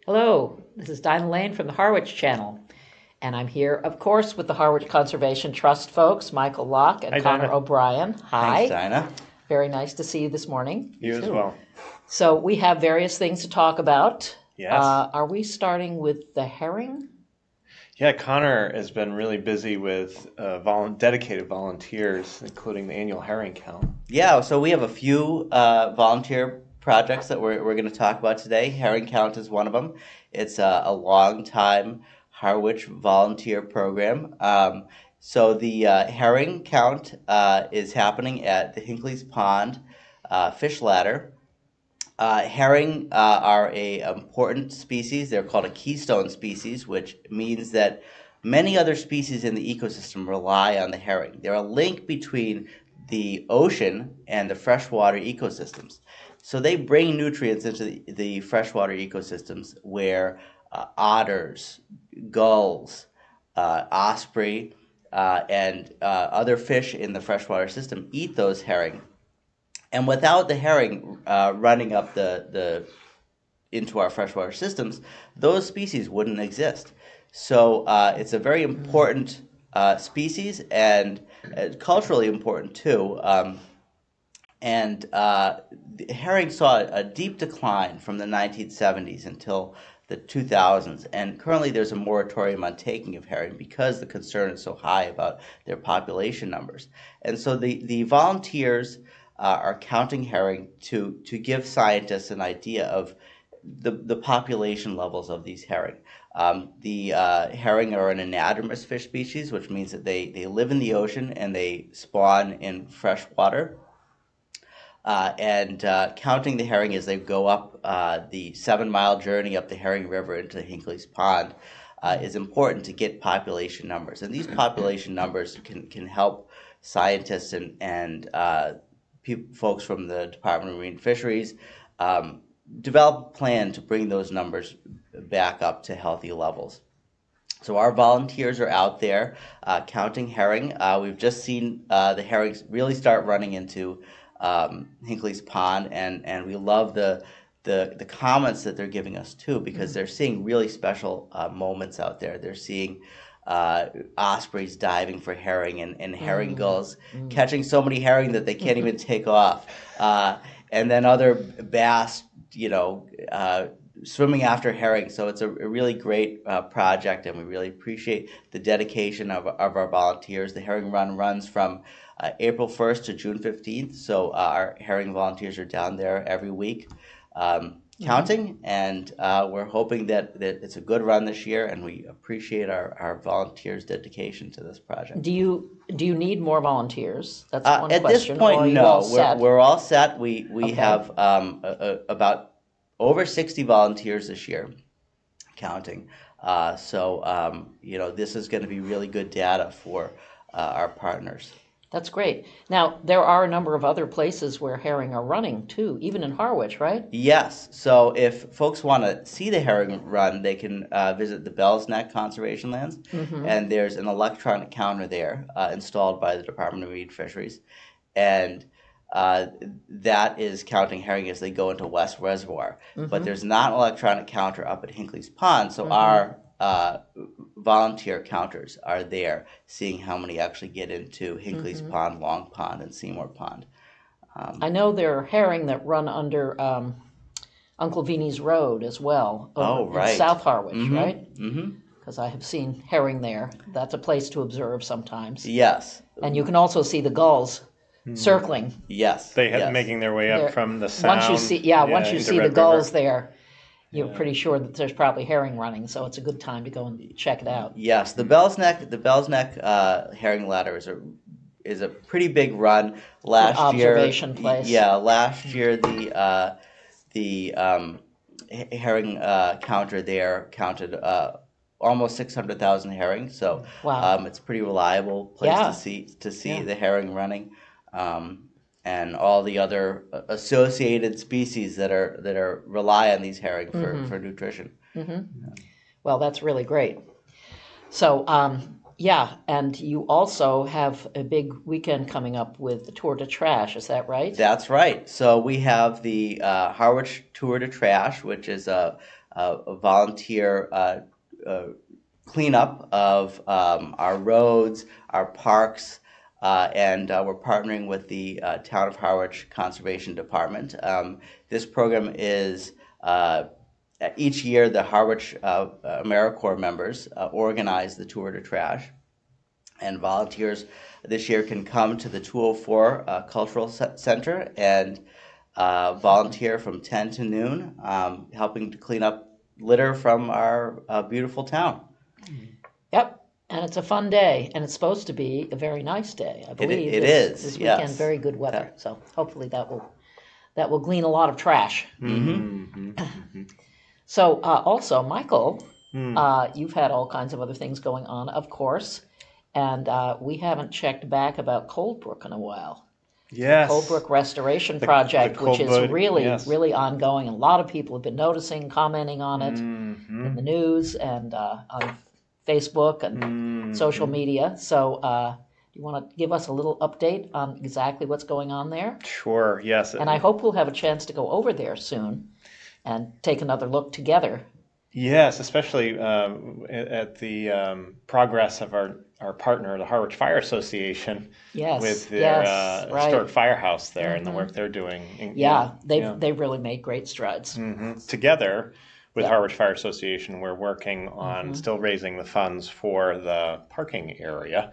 Hello, this is Dinah Lane from the Harwich channel. And I'm here, of course, with the Harwich Conservation Trust folks, Michael Locke and Hi, Connor Dinah. O'Brien. Thanks, Hi. Dinah. Very nice to see you this morning. You as well. So we have various things to talk about. Yes. Are we starting with the herring? Yeah, Connor has been really busy with dedicated volunteers, including the annual herring count. Yeah, so we have a few volunteer projects that we're going to talk about today. Herring Count is one of them. It's a long-time Harwich volunteer program. So the herring count is happening at the Hinckley's Pond fish ladder. Herring are a important species. They're called a keystone species, which means that many other species in the ecosystem rely on the herring. They're a link between the ocean and the freshwater ecosystems. So they bring nutrients into the freshwater ecosystems where otters, gulls, osprey, and other fish in the freshwater system eat those herring. And without the herring running up the into our freshwater systems, those species wouldn't exist. So it's a very important species and culturally important too. And the herring saw a deep decline from the 1970s until the 2000s. And currently there's a moratorium on taking of herring because the concern is so high about their population numbers. And so the volunteers are counting herring to give scientists an idea of the population levels of these herring. The herring are an anadromous fish species, which means that they live in the ocean and they spawn in fresh water. And counting the herring as they go up the 7-mile journey up the Herring River into Hinckley's Pond is important to get population numbers. And these population numbers can help scientists and folks from the Department of Marine Fisheries develop a plan to bring those numbers back up to healthy levels. So our volunteers are out there counting herring. We've just seen the herrings really start running into Hinckley's Pond, and we love the comments that they're giving us too, because they're seeing really special moments out there. They're seeing ospreys diving for herring and herring gulls catching so many herring that they can't even take off, and then other bass, swimming after herring. So it's a really great project, and we really appreciate the dedication of our volunteers. The herring run runs from April 1st to June 15th. So our herring volunteers are down there every week counting, and we're hoping that it's a good run this year, and we appreciate our volunteers' dedication to this project. Do you need more volunteers? That's one at question. This point, or are you no. all set? We're all set. We Okay. have about over 60 volunteers this year counting. So this is going to be really good data for our partners. That's great. Now, there are a number of other places where herring are running too, even in Harwich, right? Yes. So if folks want to see the herring run, they can visit the Bell's Neck Conservation Lands, and there's an electronic counter there installed by the Department of Marine Fisheries, and that is counting herring as they go into West Reservoir. But there's not an electronic counter up at Hinckley's Pond, so our volunteer counters are there, seeing how many actually get into Hinckley's Pond, Long Pond, and Seymour Pond. I know there are herring that run under Uncle Vini's Road as well, over in South Harwich, right? Because I have seen herring there. That's a place to observe sometimes. Yes. And you can also see the gulls circling. Yes. Making their way up from the sound. Once you see into the Red gulls River. there, you're pretty sure that there's probably herring running, so it's a good time to go and check it out. Yes, the Bell's Neck herring ladder is a pretty big run. Last year, observation place. Yeah, last year the herring counter there counted almost 600,000 herring. So Wow. it's a pretty reliable place Yeah. to see the herring running. And all the other associated species that rely on these herring for nutrition. Well, that's really great. So, and you also have a big weekend coming up with the Tour de Trash, is that right? That's right. So we have the Harwich Tour de Trash, which is a a volunteer cleanup of our roads, our parks, and we're partnering with the Town of Harwich Conservation Department. This program is each year the Harwich AmeriCorps members organize the Tour de Trash, and volunteers this year can come to the 204 Cultural Center and volunteer from 10 to noon, helping to clean up litter from our beautiful town. Yep, and it's a fun day, and it's supposed to be a very nice day. I believe It is, this yes. weekend, very good weather. So hopefully that will glean a lot of trash. So also, Michael, you've had all kinds of other things going on, of course, and we haven't checked back about Coldbrook in a while. Yes. Coldbrook Restoration Project, which is really, yes. really ongoing. A lot of people have been noticing, commenting on it in the news and on Facebook and social media. So you want to give us a little update on exactly what's going on there? Sure, yes. And I hope we'll have a chance to go over there soon and take another look together. Yes, especially at the progress of our partner, the Harwich Fire Association, with their historic firehouse there and the work they're doing. They've really made great strides. Together with Harwich Fire Association, we're working on still raising the funds for the parking area,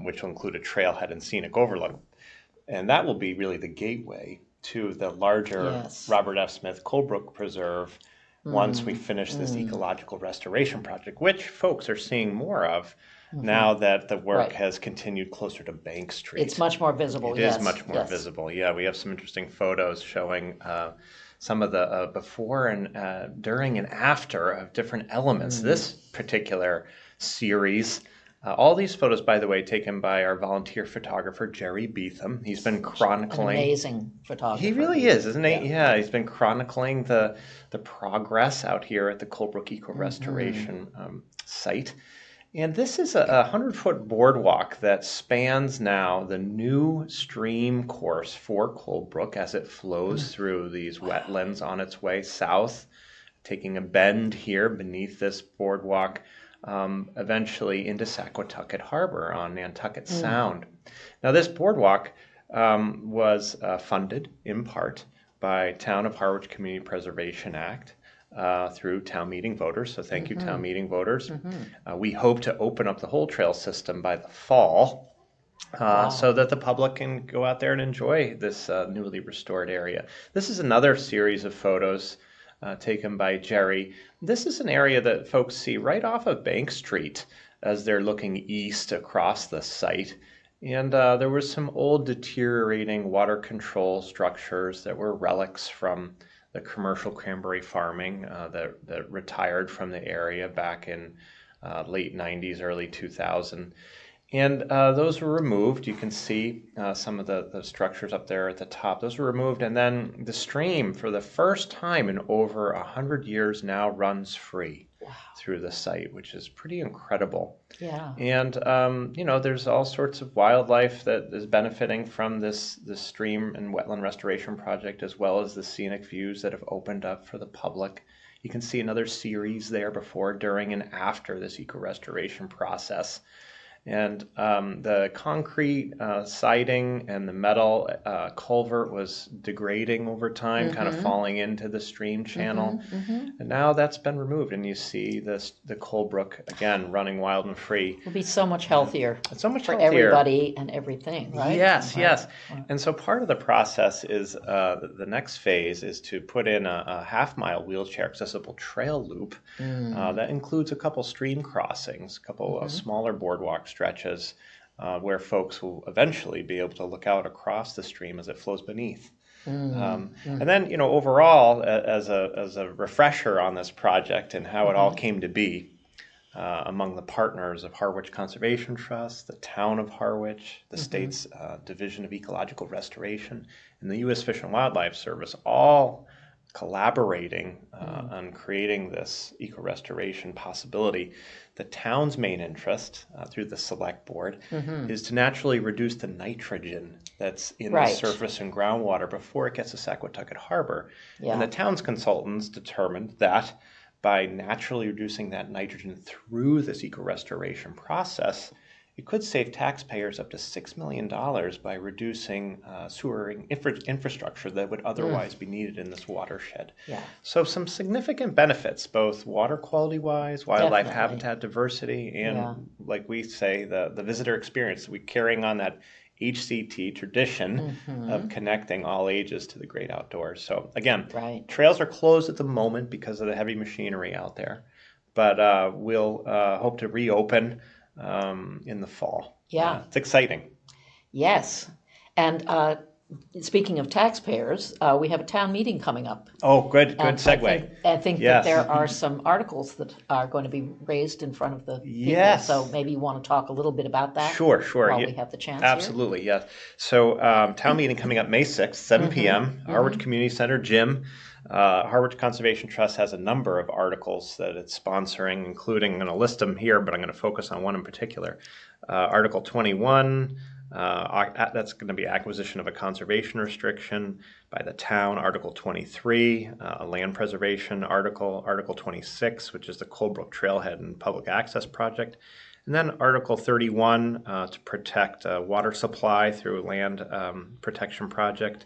which will include a trailhead and scenic overlook. And that will be really the gateway to the larger Robert F. Smith Coldbrook Preserve once we finish this ecological restoration project, which folks are seeing more of now that the work has continued closer to Bank Street. It's much more visible, It is much more visible, yeah. We have some interesting photos showing some of the before and during and after of different elements. This particular series, all these photos, by the way, taken by our volunteer photographer, Jerry Beetham. He's been chronicling... An amazing photographer. He really is, isn't he? Yeah, he's been chronicling the progress out here at the Coldbrook Eco Restoration site. And this is a 100-foot boardwalk that spans now the new stream course for Coldbrook as it flows through these wetlands on its way south, taking a bend here beneath this boardwalk, eventually into Saquatucket Harbor on Nantucket Sound. Now, this boardwalk was funded in part by Town of Harwich Community Preservation Act through town meeting voters. So thank you, town meeting voters. We hope to open up the whole trail system by the fall so that the public can go out there and enjoy this newly restored area. This is another series of photos taken by Jerry. This is an area that folks see right off of Bank Street as they're looking east across the site. And there was some old deteriorating water control structures that were relics from the commercial cranberry farming that retired from the area back in late 90s, early 2000. And those were removed. You can see some of the structures up there at the top. Those were removed. And then the stream, for the first time in over 100 years now, runs free through the site, which is pretty incredible. Yeah. And, there's all sorts of wildlife that is benefiting from this stream and wetland restoration project, as well as the scenic views that have opened up for the public. You can see another series there before, during, and after this eco-restoration process. And the concrete siding and the metal culvert was degrading over time, kind of falling into the stream channel. And now that's been removed, and you see the Coldbrook, again, running wild and free. It'll be so much healthier For everybody and everything, right? Yes, yes. And so part of the process is the next phase is to put in a half-mile wheelchair-accessible trail loop that includes a couple stream crossings, a couple of smaller boardwalk stretches where folks will eventually be able to look out across the stream as it flows beneath. And then, overall, as a refresher on this project and how it all came to be, among the partners of Harwich Conservation Trust, the Town of Harwich, the state's Division of Ecological Restoration, and the U.S. Fish and Wildlife Service all collaborating on creating this eco-restoration possibility, the town's main interest through the select board is to naturally reduce the nitrogen that's in the surface and groundwater before it gets to Saquatucket Harbor. Yeah. And the town's consultants determined that by naturally reducing that nitrogen through this eco-restoration process, it could save taxpayers up to $6 million by reducing sewer infrastructure that would otherwise be needed in this watershed. Yeah. So some significant benefits, both water quality-wise, wildlife habitat diversity, and like we say, the visitor experience. We're carrying on that HCT tradition of connecting all ages to the great outdoors. So again, trails are closed at the moment because of the heavy machinery out there, but we'll hope to reopen in the fall. Yeah. It's exciting. Yes. And speaking of taxpayers, we have a town meeting coming up. Oh, good segue. I think that there are some articles that are going to be raised in front of the people. So maybe you want to talk a little bit about that. Sure. While we have the chance Absolutely, yes. So town meeting coming up May 6th, 7 p.m., Harwich Community Center Gym. Harwich Conservation Trust has a number of articles that it's sponsoring, including, I'm going to list them here, but I'm going to focus on one in particular. Article 21, that's going to be acquisition of a conservation restriction by the town. Article 23, a land preservation article. Article 26, which is the Coldbrook Trailhead and Public Access Project. And then Article 31, to protect water supply through a land protection project.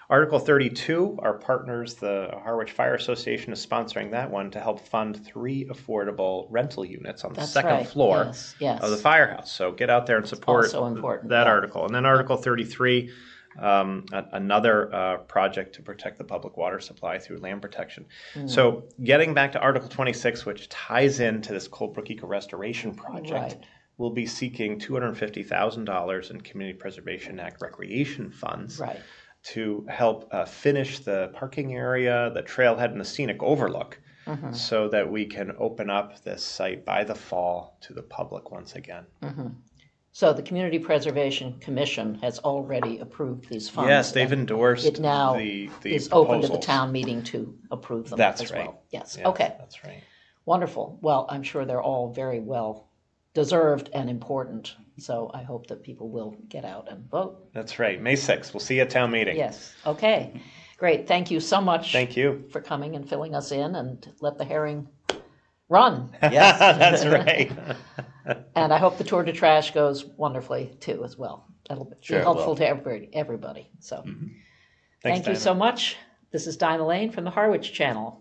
Article 32, our partners, the Harwich Fire Association, is sponsoring that one to help fund 3 affordable rental units on the second floor of the firehouse. So get out there and support that article. And then Article 33, another project to protect the public water supply through land protection. So getting back to Article 26, which ties into this Coldbrook Eco Restoration Project, we'll be seeking $250,000 in Community Preservation Act recreation funds. To help finish the parking area, the trailhead, and the scenic overlook so that we can open up this site by the fall to the public once again. So the Community Preservation Commission has already approved these funds. Yes, they've endorsed it now the is proposals. Open to the town meeting to approve them That's as right. well. Yes, okay. That's right. Wonderful. Well, I'm sure they're all very well deserved and important. So I hope that people will get out and vote. That's right. May 6th. We'll see you at town meeting. Yes. Okay. Great. Thank you so much. Thank you for coming and filling us in and let the herring run. Yes. That's right. And I hope the tour de trash goes wonderfully too as well. That'll be helpful to everybody. So thank you so much. This is Dinah Lane from the Harwich Channel.